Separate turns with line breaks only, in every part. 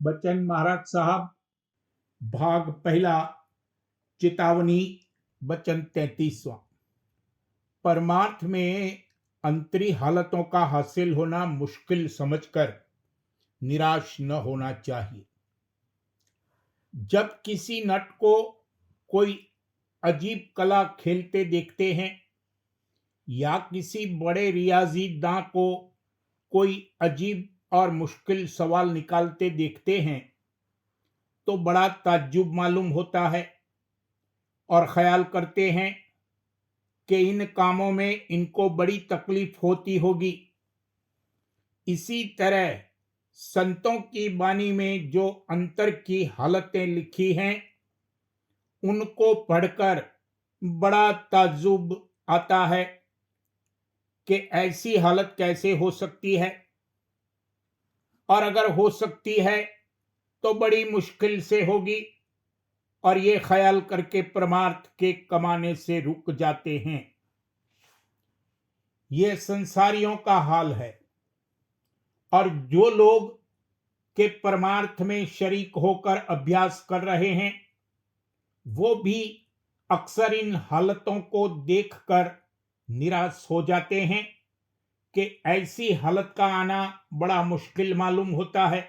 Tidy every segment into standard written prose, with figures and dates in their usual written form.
बच्चन महाराज साहब, भाग पहला, चेतावनी, वचन 33वां। परमार्थ में अंतरी हालतों का हासिल होना मुश्किल समझकर निराश न होना चाहिए। जब किसी नट को कोई अजीब कला खेलते देखते हैं या किसी बड़े रियाजीदां को कोई अजीब और मुश्किल सवाल निकालते देखते हैं तो बड़ा ताज्जुब मालूम होता है और ख्याल करते हैं कि इन कामों में इनको बड़ी तकलीफ होती होगी। इसी तरह संतों की वाणी में जो अंतर की हालतें लिखी हैं उनको पढ़कर बड़ा ताज्जुब आता है कि ऐसी हालत कैसे हो सकती है, और अगर हो सकती है तो बड़ी मुश्किल से होगी, और ये ख्याल करके परमार्थ के कमाने से रुक जाते हैं। ये संसारियों का हाल है, और जो लोग के परमार्थ में शरीक होकर अभ्यास कर रहे हैं वो भी अक्सर इन हालतों को देखकर निराश हो जाते हैं कि ऐसी हालत का आना बड़ा मुश्किल मालूम होता है।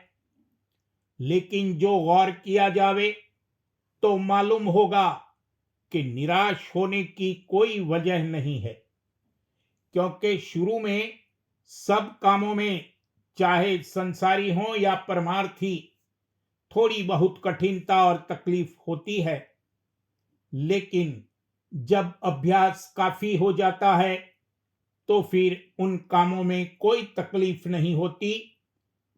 लेकिन जो गौर किया जावे तो मालूम होगा कि निराश होने की कोई वजह नहीं है, क्योंकि शुरू में सब कामों में, चाहे संसारी हो या परमार्थी, थोड़ी बहुत कठिनता और तकलीफ होती है। लेकिन जब अभ्यास काफी हो जाता है तो फिर उन कामों में कोई तकलीफ नहीं होती,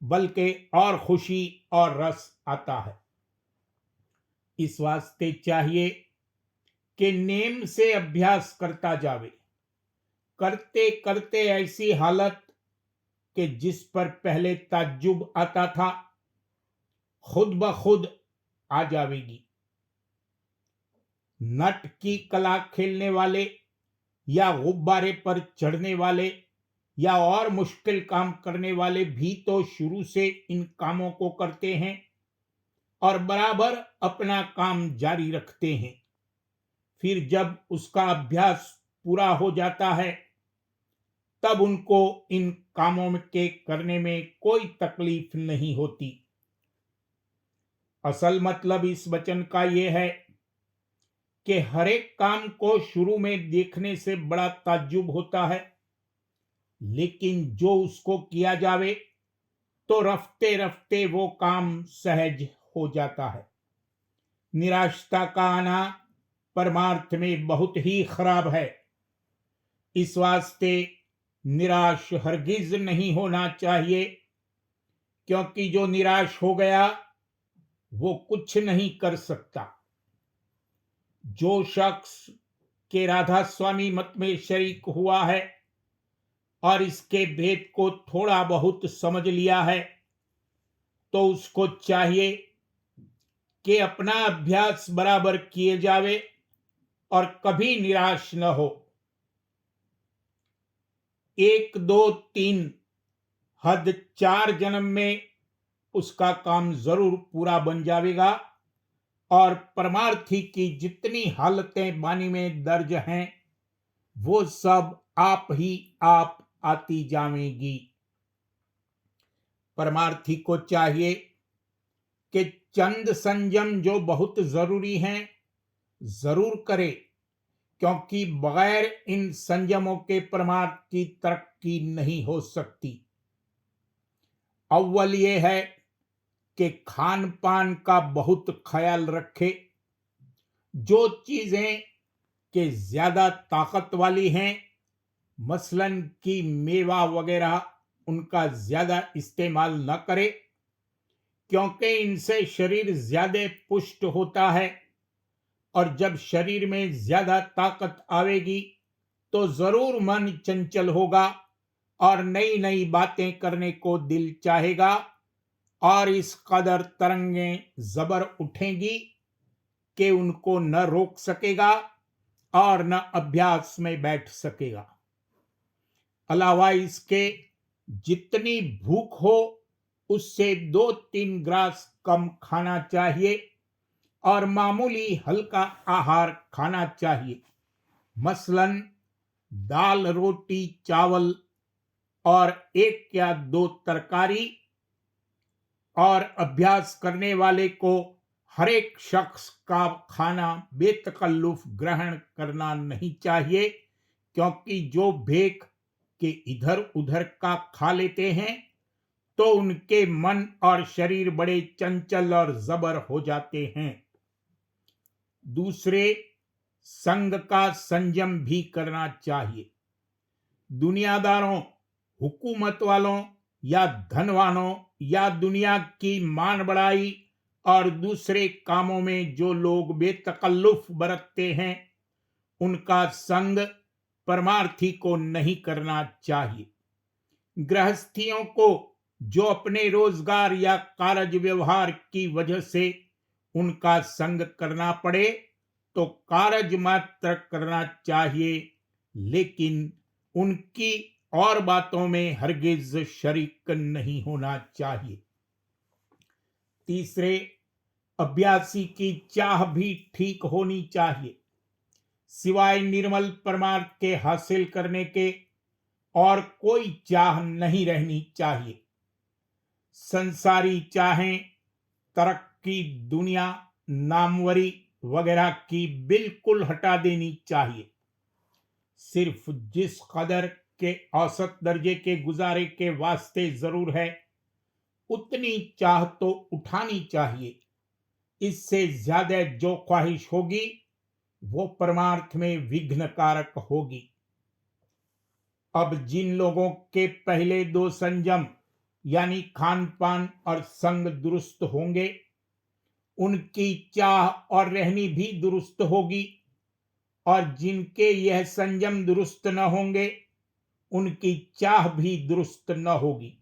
बल्कि और खुशी और रस आता है। इस वास्ते चाहिए कि नेम से अभ्यास करता जावे, करते करते ऐसी हालत कि जिस पर पहले ताज्जुब आता था खुद ब खुद आ जावेगी। नट की कला खेलने वाले या गुब्बारे पर चढ़ने वाले या और मुश्किल काम करने वाले भी तो शुरू से इन कामों को करते हैं और बराबर अपना काम जारी रखते हैं। फिर जब उसका अभ्यास पूरा हो जाता है तब उनको इन कामों के करने में कोई तकलीफ नहीं होती। असल मतलब इस वचन का यह है कि हर एक काम को शुरू में देखने से बड़ा ताज्जुब होता है, लेकिन जो उसको किया जावे तो रफ्ते रफ्ते वो काम सहज हो जाता है। निराशता का आना परमार्थ में बहुत ही खराब है। इस वास्ते निराश हरगिज नहीं होना चाहिए, क्योंकि जो निराश हो गया वो कुछ नहीं कर सकता। जो शख्स के राधा स्वामी मत में शरीक हुआ है और इसके भेद को थोड़ा बहुत समझ लिया है तो उसको चाहिए कि अपना अभ्यास बराबर किए जावे और कभी निराश न हो। 1, 2, 3 हद 4 जन्म में उसका काम जरूर पूरा बन जाएगा, और परमार्थी की जितनी हालतें वाणी में दर्ज हैं वो सब आप ही आप आती जाएंगी। परमार्थी को चाहिए कि चंद संयम जो बहुत जरूरी हैं जरूर करे, क्योंकि बगैर इन संयमों के परमार्थ की तरक्की नहीं हो सकती। अव्वल ये है कि खान पान का बहुत ख्याल रखे। जो चीजें के ज्यादा ताकत वाली हैं, मसलन की मेवा वगैरह, उनका ज्यादा इस्तेमाल न करे, क्योंकि इनसे शरीर ज्यादा पुष्ट होता है, और जब शरीर में ज्यादा ताकत आवेगी तो जरूर मन चंचल होगा और नई नई बातें करने को दिल चाहेगा, और इस कदर तरंगें जबर उठेंगी कि उनको न रोक सकेगा और न अभ्यास में बैठ सकेगा। अलावा इसके जितनी भूख हो उससे 2-3 ग्रास कम खाना चाहिए और मामूली हल्का आहार खाना चाहिए, मसलन दाल, रोटी, चावल और 1 या 2 तरकारी। और अभ्यास करने वाले को हर एक शख्स का खाना बेतकल्लुफ ग्रहण करना नहीं चाहिए, क्योंकि जो भेख के इधर उधर का खा लेते हैं तो उनके मन और शरीर बड़े चंचल और जबर हो जाते हैं। दूसरे, संग का संयम भी करना चाहिए। दुनियादारों, हुकूमत वालों या धनवानों या दुनिया की मान बढ़ाई और दूसरे कामों में जो लोग बेतकल्लुफ बरतते हैं, उनका संग परमार्थी को नहीं करना चाहिए। गृहस्थियों को जो अपने रोजगार या कारज व्यवहार की वजह से उनका संग करना पड़े तो कारज मात्र करना चाहिए, लेकिन उनकी और बातों में हरगिज शरीक नहीं होना चाहिए। तीसरे, अभ्यासी की चाह भी ठीक होनी चाहिए। सिवाय निर्मल परमार्थ के हासिल करने के और कोई चाह नहीं रहनी चाहिए। संसारी चाहें, तरक्की, दुनिया, नामवरी वगैरह की बिल्कुल हटा देनी चाहिए। सिर्फ जिस कदर के औसत दर्जे के गुजारे के वास्ते जरूर है, उतनी चाह तो उठानी चाहिए। इससे ज्यादा जो ख्वाहिश होगी वो परमार्थ में विघ्न कारक होगी। अब जिन लोगों के पहले 2 संयम यानी खान पान और संग दुरुस्त होंगे, उनकी चाह और रहनी भी दुरुस्त होगी, और जिनके यह संयम दुरुस्त न होंगे, उनकी चाह भी दुरुस्त न होगी।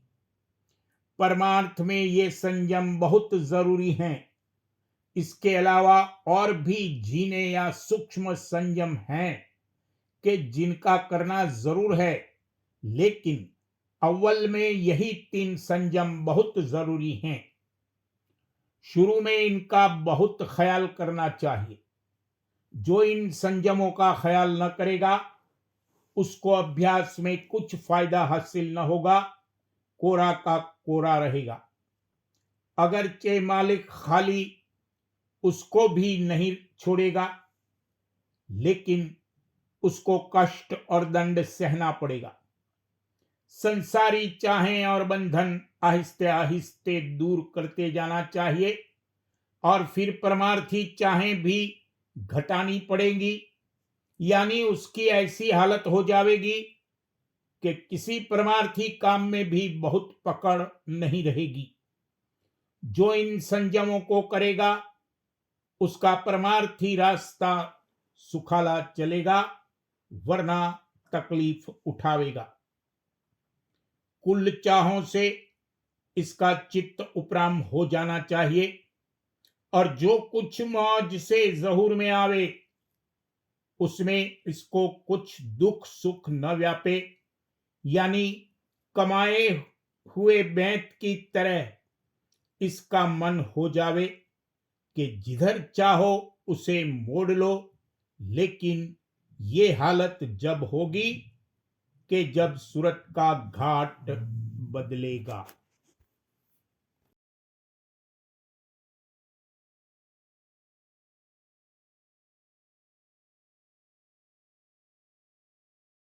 परमार्थ में ये संयम बहुत जरूरी हैं। इसके अलावा और भी जीने या सूक्ष्म संयम हैं कि जिनका करना जरूर है, लेकिन अव्वल में यही 3 संयम बहुत जरूरी हैं। शुरू में इनका बहुत ख्याल करना चाहिए। जो इन संयमों का ख्याल न करेगा, उसको अभ्यास में कुछ फायदा हासिल न होगा, कोरा का कोरा रहेगा। अगरचे मालिक खाली उसको भी नहीं छोड़ेगा, लेकिन उसको कष्ट और दंड सहना पड़ेगा। संसारी चाहें और बंधन आहिस्ते आहिस्ते दूर करते जाना चाहिए, और फिर परमार्थी चाहें भी घटानी पड़ेंगी, यानी उसकी ऐसी हालत हो जाएगी कि किसी परमार्थी काम में भी बहुत पकड़ नहीं रहेगी। जो इन संयमों को करेगा, उसका परमार्थी रास्ता सुखाला चलेगा, वरना तकलीफ उठावेगा। कुल चाहों से इसका चित्त उपराम हो जाना चाहिए, और जो कुछ मौज से ज़हूर में आवे, उसमें इसको कुछ दुख सुख न व्यापे, यानी कमाए हुए बैंत की तरह इसका मन हो जावे कि जिधर चाहो उसे मोड़ लो। लेकिन ये हालत जब होगी कि जब सूरत का घाट बदलेगा।